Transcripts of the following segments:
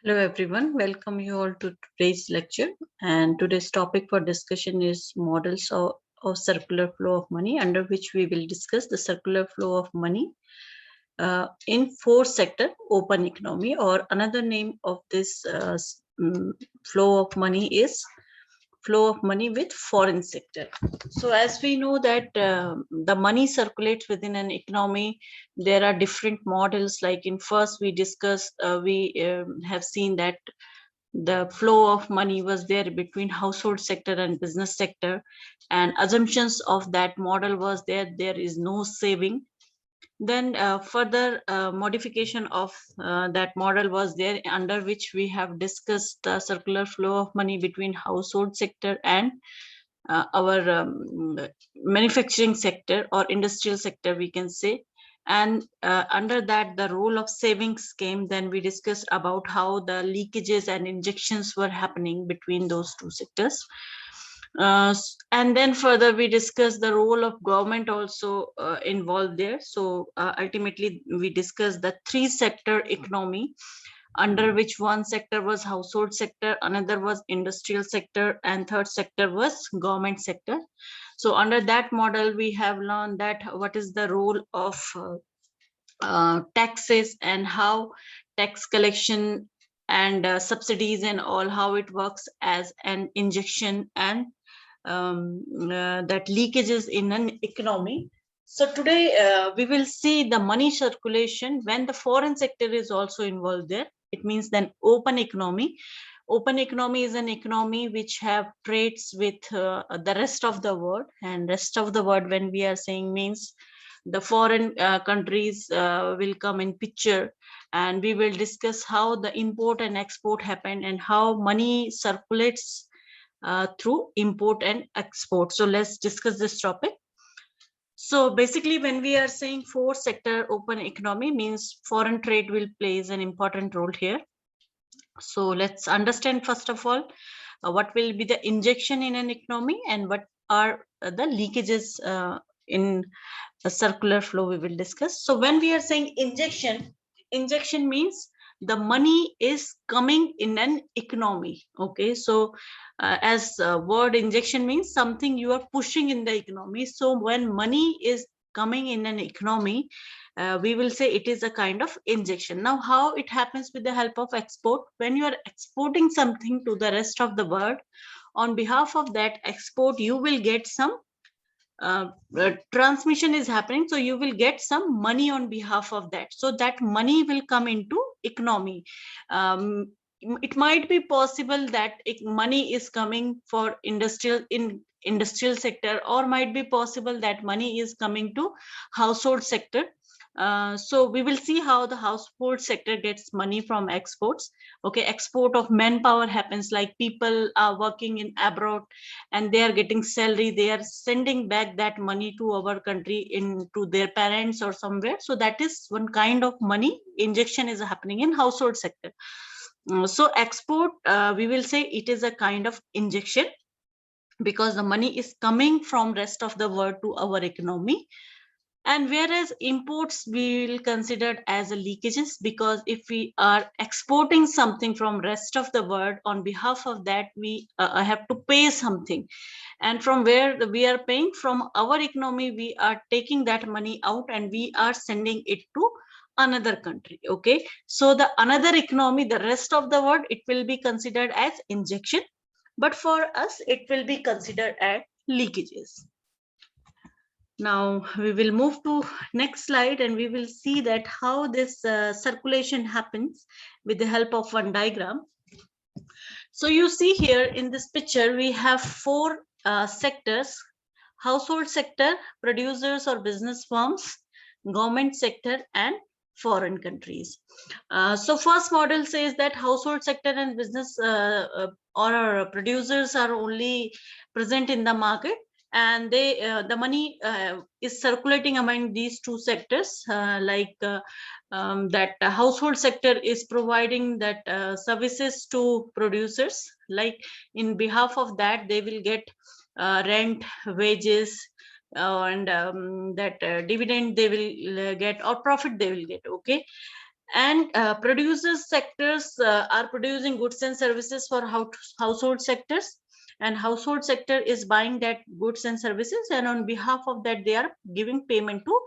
Hello everyone, welcome you all to today's lecture, and today's topic for discussion is models of circular flow of money, under which we will discuss the circular flow of money in four sector open economy, or another name of this flow of money is flow of money with foreign sector. So as we know that the money circulates within an economy, there are different models. Like in first we discussed, we have seen that the flow of money was there between household sector and business sector, and assumptions of that model was there is no saving. Then further modification of that model was there, under which we have discussed the circular flow of money between household sector and our manufacturing sector or industrial sector, we can say. And under that, the role of savings came. Then we discussed about how the leakages and injections were happening between those two sectors. And then further we discussed the role of government also involved there. So ultimately we discussed the three sector economy, under which one sector was household sector, another was industrial sector, and third sector was government sector. So under that model we have learned that what is the role of taxes, and how tax collection and subsidies and all, how it works as an injection and that leakages in an economy. So today we will see the money circulation when the foreign sector is also involved there. It means then open economy. Open economy is an economy which have trades with the rest of the world, and rest of the world when we are saying means the foreign countries will come in picture, and we will discuss how the import and export happen and how money circulates through import and export. So let's discuss this topic. So basically when we are saying four sector open economy means foreign trade will plays an important role here. So let's understand first of all what will be the injection in an economy and what are the leakages in a circular flow we will discuss. So when we are saying injection, injection means the money is coming in an economy. Okay, so as word injection means something you are pushing in the economy. So when money is coming in an economy, we will say it is a kind of injection. Now how it happens with the help of export? When you are exporting something to the rest of the world, on behalf of that export you will get some transmission is happening, so you will get some money on behalf of that. So that money will come into economy. It might be possible that money is coming for industrial sector, or might be possible that money is coming to household sector. So we will see how the household sector gets money from exports. Okay, export of manpower happens, like people are working in abroad and they are getting salary, they are sending back that money to our country, into their parents or somewhere. So that is one kind of money injection is happening in household sector. So export, we will say it is a kind of injection, because the money is coming from rest of the world to our economy. And whereas imports we will consider as a leakages, because if we are exporting something from rest of the world, on behalf of that we have to pay something, and from where we are paying from our economy, we are taking that money out and we are sending it to another country. Okay, so the another economy, the rest of the world, it will be considered as injection, but for us it will be considered as leakages. Now we will move to next slide, and we will see that how this circulation happens with the help of one diagram. So you see here in this picture we have four sectors: household sector, producers or business firms, government sector, and foreign countries. So first model says that household sector and business or producers are only present in the market, and they the money is circulating among these two sectors, that household sector is providing that services to producers, like in behalf of that they will get rent, wages, and that dividend they will get, or profit they will get. Okay, And producers sectors are producing goods and services for household sectors, and household sector is buying that goods and services, and on behalf of that they are giving payment to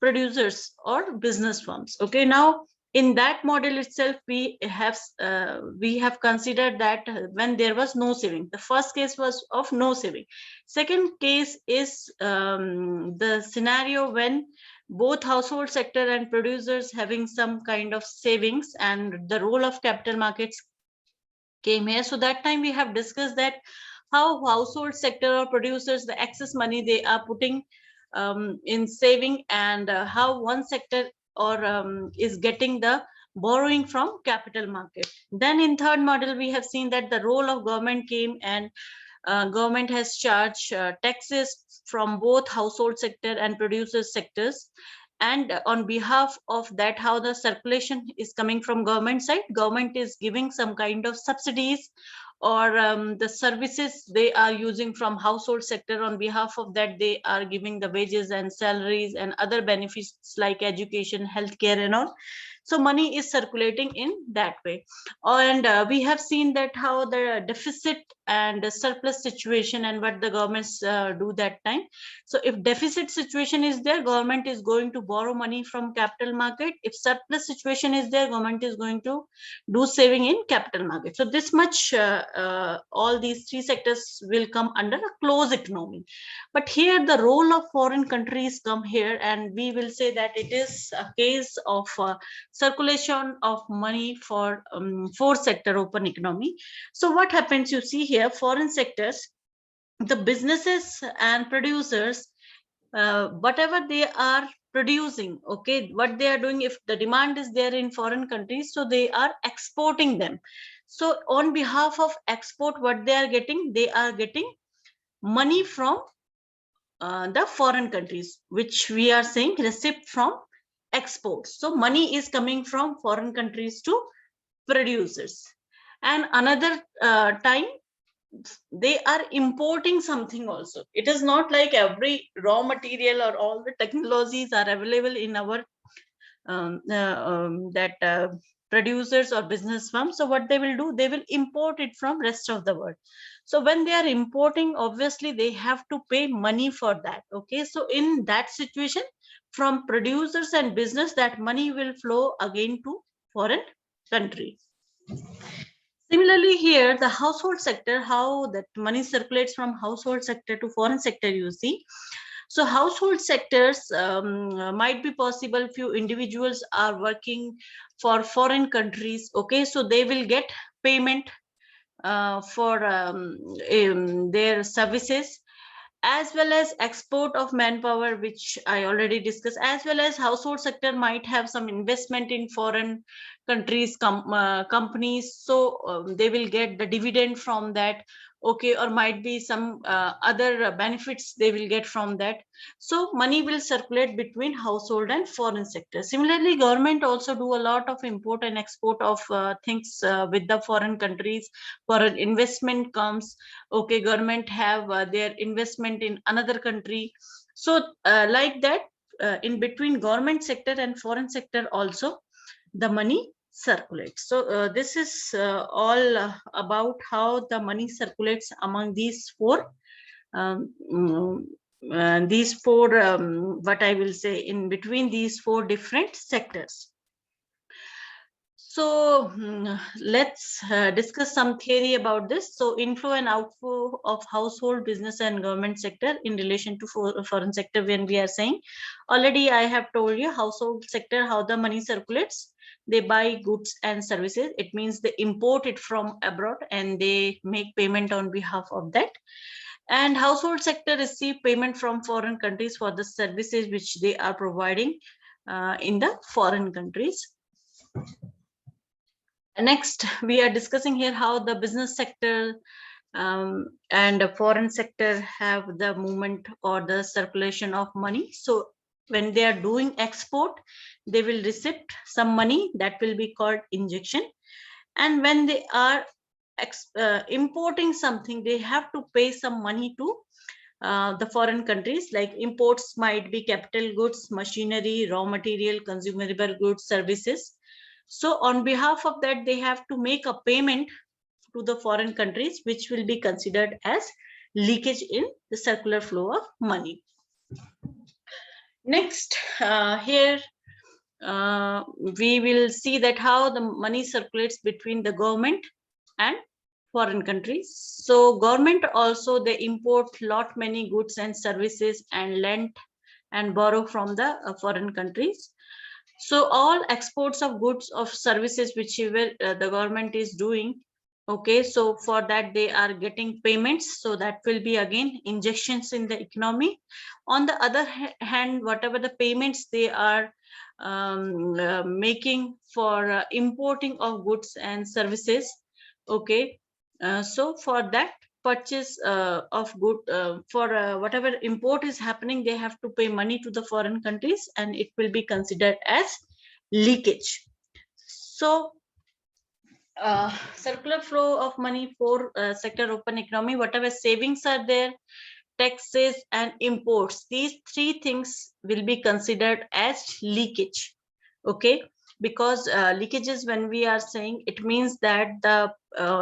producers or business firms. Okay, now in that model itself we have considered that when there was no saving, the first case was of no saving. Second case is the scenario when both household sector and producers having some kind of savings, and the role of capital markets came here. So that time we have discussed that how household sector or producers, the excess money they are putting in saving, and how one sector or is getting the borrowing from capital market. Then in third model we have seen that the role of government came, and government has charged taxes from both household sector and producer sectors, and on behalf of that how the circulation is coming from government side, government is giving some kind of subsidies or the services they are using from household sector, on behalf of that they are giving the wages and salaries and other benefits like education, healthcare and all. So money is circulating in that way. And we have seen that how the deficit and the surplus situation and what the governments do that time. So if deficit situation is there, government is going to borrow money from capital market. If surplus situation is there, government is going to do saving in capital market. So this much all these three sectors will come under a closed economy. But here the role of foreign countries come here, and we will say that it is a case of circulation of money for sector open economy. So what happens, you see here, foreign sectors, the businesses and producers, whatever they are producing, okay, what they are doing, if the demand is there in foreign countries, so they are exporting them. So on behalf of export, what they are getting money from the foreign countries, which we are saying receipt from exports. So money is coming from foreign countries to producers. And another time they are importing something also. It is not like every raw material or all the technologies are available in our that producers or business firms. So what they will do, they will import it from rest of the world. So when they are importing, obviously they have to pay money for that. Okay, so in that situation, from producers and business, that money will flow again to foreign country. Similarly here, the household sector, how that money circulates from household sector to foreign sector, you see. So household sectors might be possible, few individuals are working for foreign countries. Okay, so they will get payment for their services, as well as export of manpower, which I already discussed, as well as household sector might have some investment in foreign countries companies. So they will get the dividend from that. Okay, or might be some other benefits they will get from that. So money will circulate between household and foreign sector. Similarly, government also do a lot of import and export of things with the foreign countries. Foreign investment comes, okay, government have their investment in another country. So like that, in between government sector and foreign sector also the money circulates. So this is all about how the money circulates among um, mm, these four what I will say, in between these four different sectors. So let's discuss some theory about this. So inflow and outflow of household, business and government sector in relation to foreign sector. When we are saying, already I have told you, household sector, how the money circulates. They buy goods and services. It means they import it from abroad and they make payment on behalf of that. And household sector receive payment from foreign countries for the services which they are providing in the foreign countries. Next, we are discussing here how the business sector and the foreign sector have the movement or the circulation of money. So when they are doing export, they will receive some money that will be called injection. And when they are importing something, they have to pay some money to the foreign countries. Like imports might be capital goods, machinery, raw material, consumable goods, services. So on behalf of that, they have to make a payment to the foreign countries, which will be considered as leakage in the circular flow of money. Next, here we will see that how the money circulates between the government and foreign countries. So government also, they import lot many goods and services and lend and borrow from the foreign countries. So all exports of goods of services whichever the government is doing, okay, so for that they are getting payments, so that will be again injections in the economy. On the other hand, whatever the payments they are making for importing of goods and services, okay, so for that purchase of good, for whatever import is happening, they have to pay money to the foreign countries, and it will be considered as leakage. So circular flow of money for sector open economy, whatever savings are there, taxes and imports, these three things will be considered as leakage. Okay, because leakages, when we are saying, it means that the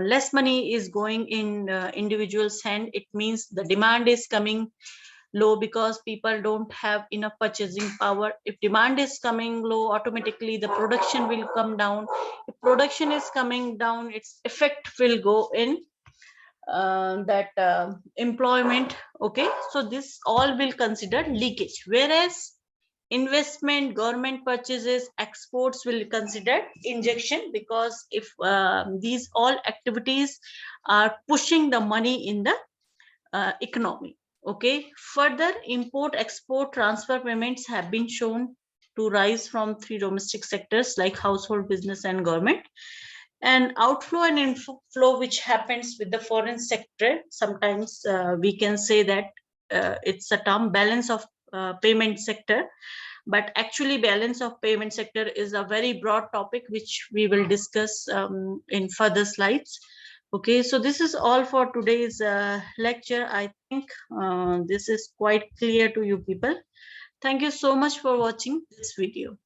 less money is going in individuals hand, it means the demand is coming low because people don't have enough purchasing power. If demand is coming low, automatically the production will come down. If production is coming down, its effect will go in that employment. Okay, so this all will consider leakage, whereas investment, government purchases, exports will consider injection, because if these all activities are pushing the money in the economy. Okay, further, import export transfer payments have been shown to rise from three domestic sectors like household, business and government. And outflow and inflow which happens with the foreign sector, sometimes we can say that it's a term balance of payment sector, but actually balance of payment sector is a very broad topic which we will discuss in further slides. Okay, so this is all for today's lecture. I think this is quite clear to you people. Thank you so much for watching this video.